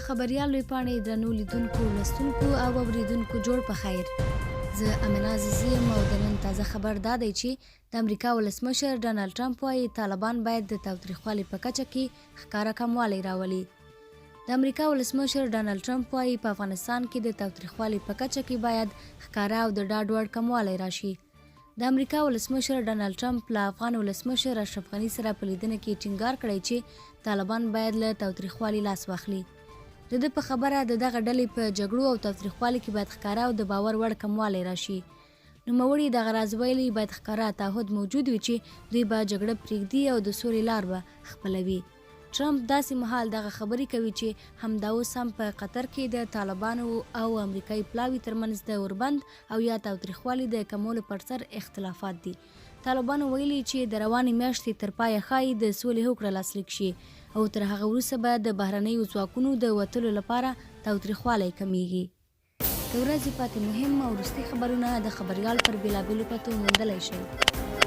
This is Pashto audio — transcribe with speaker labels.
Speaker 1: د خبریال لوی پاڼې درنو لیدونکو لوستونکو او اوریدونکو جوړ په خیر. زه امینه عزیزی یم او د نن تازه خبر دا دی چې د امریکا ولسمشر ډونالډ ټرمپ وايي طالبان باید د تاوتریخوالي په کچه کې ښکاره کموالی راولي. د امریکا ولسمشر ډونالډ ټرمپ وايي په افغانستان کې د تاوتریخوالي په کچه کې باید ښکاره او د ډاډ وړ کموالی راشي. د امریکا ولسمشر ډونالډ ټرمپ له افغان ولسمشر اشرف غني سره په لیدنه کې ټینګار کړی چې طالبان باید له تاوتریخوالي لاس واخلي. د ده په خبره د دغه ډلې په جګړو او تاوتریخوالي کې باید ښکاره او د باور وړ کموالی راشي. نوموړي دغه راز ویلي باید ښکاره تعهد موجود وي چې دوی به جګړه پرېږدي او د سولې لار به خپلوي. ټرمپ داسې مهال دغه خبرې کوي چې همدا اوس هم په قطر کې د طالبانو او امریکایي پلاوي ترمنځ د اوربند او یا تاوتریخوالي د کمولو پر سر اختلافات دي. طالبانو ویلي چې د روانې میاشتې تر پایه ښایي د سولې هوکړه لاسلیک شي او تر هغه وروسته به د بهرنیو ځواکونو د وتلو لپاره تاوتریخوالی کمیږي. د ورځې پاتې مهم او وروستي خبرونه د خبریال پر بېلابېلو پتو موندلی شئ.